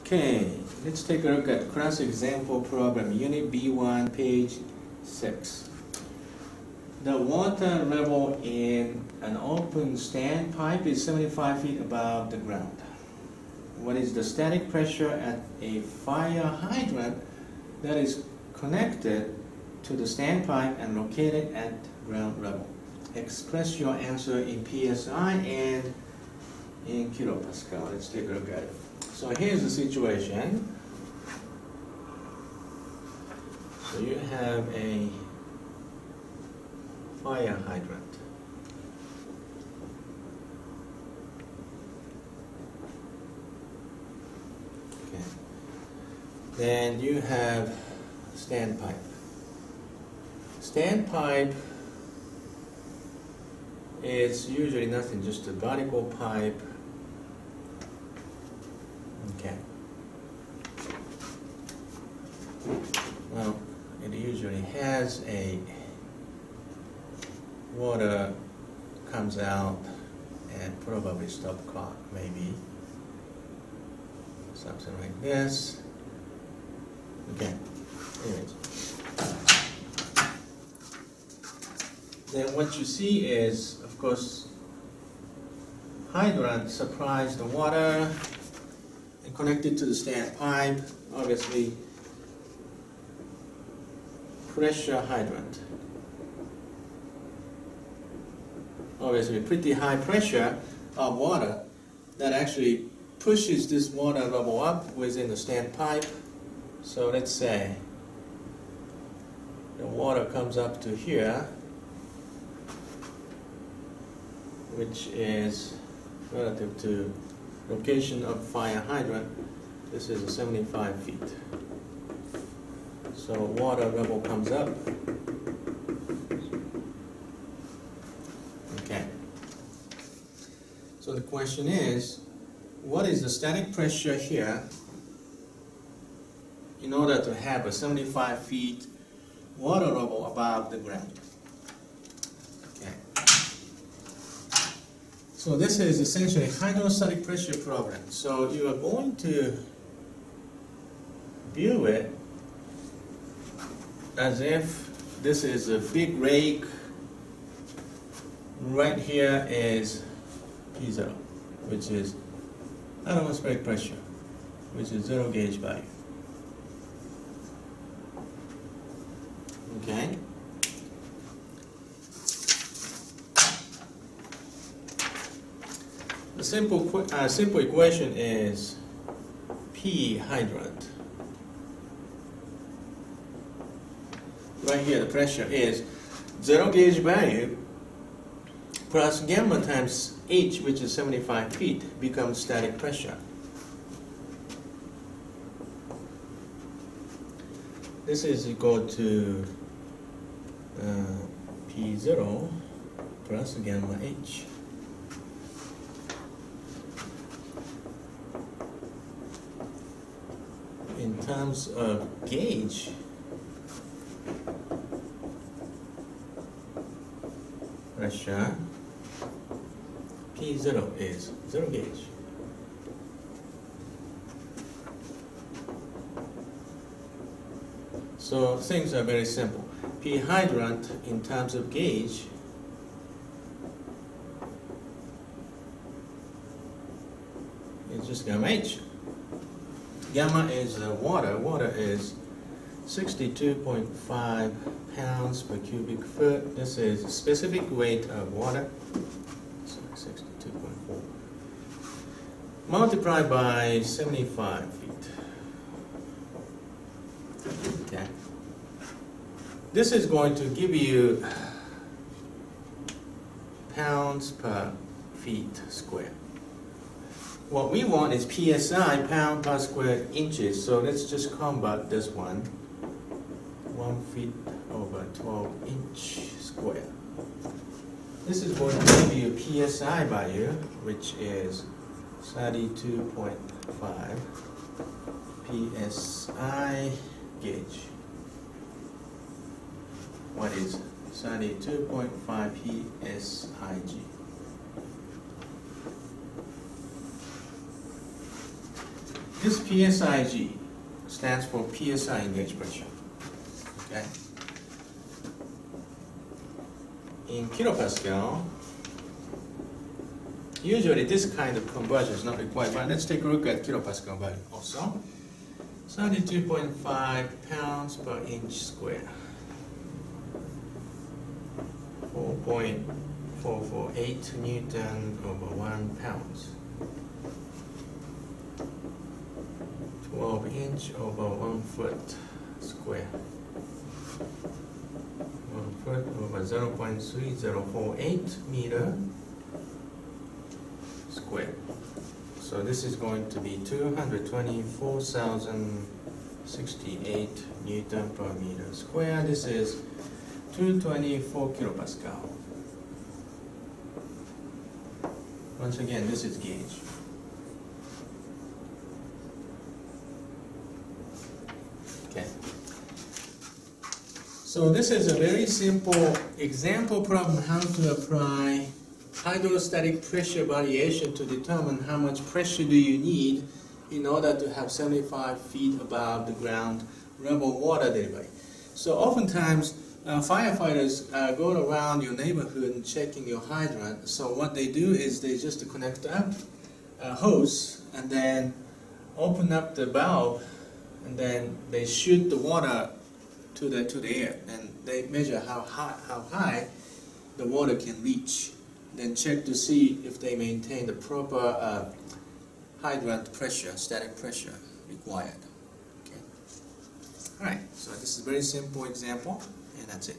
Okay, let's take a look at class example problem, Unit B1, page 6. The water level in an open standpipe is 75 feet above the ground. What is the static pressure at a fire hydrant that is connected to the standpipe and located at ground level? Express your answer in PSI and in kilopascal. Let's take a look at it. So here's the situation. So you have a fire hydrant. Okay. Then you have standpipe. Standpipe is usually nothing, just a vertical pipe. Okay. Well, it usually has a water comes out and probably stop clock, maybe something like this. Okay. Anyways. Then what you see is, of course, hydrant supplies the water and connected to the standpipe. Obviously, pressure hydrant. Obviously, pretty high pressure of water that actually pushes this water level up within the standpipe. So let's say the water comes up to here, which is relative to location of fire hydrant. This is 75 feet. So water level comes up. Okay. So the question is, what is the static pressure here in order to have a 75 feet water level above the ground? Okay. So this is essentially hydrostatic pressure problem. So you are going to view it as if this is a big rake. Right here is P0, which is atmospheric pressure, which is 0 gauge value. Okay. The simple equation is P hydrant. Right here, the pressure is 0 gauge value plus gamma times H, which is 75 feet, becomes static pressure. This is equal to P0 plus gamma H. In terms of gauge, pressure, P0 is 0 gauge. So things are very simple. P hydrant in terms of gauge is just gamma H. Gamma is water. Water is 62.5 pounds per cubic foot. This is specific weight of water. So 62.4. Multiplied by 75 feet. Okay. This is going to give you pounds per feet square. What we want is PSI, pound per square inches. So let's just convert this one. 1 feet over 12 inch square. This is going to give you a PSI value, which is 32.5 PSI gauge. What is 32.5 PSIG? This PSIG stands for PSI in gauge pressure. Okay. In kilopascal, usually this kind of conversion is not required, but let's take a look at kilopascal value also. 32.5 pounds per inch square. 4.448 Newton over 1 pound. 12 inch over 1 foot square. 1 foot over 0.3048 meter square. So this is going to be 224,068 Newton per meter square. This is 224 kilopascal. Once again, this is gauge. Okay. So this is a very simple example problem how to apply hydrostatic pressure variation to determine how much pressure do you need in order to have 75 feet above the ground level water delivery. So oftentimes firefighters go around your neighborhood checking your hydrant. So what they do is they just connect up a hose and then open up the valve, and then they shoot the water to the air, and they measure how high the water can reach. Then check to see if they maintain the proper hydrant pressure, static pressure required. Okay. All right. So this is a very simple example, and that's it.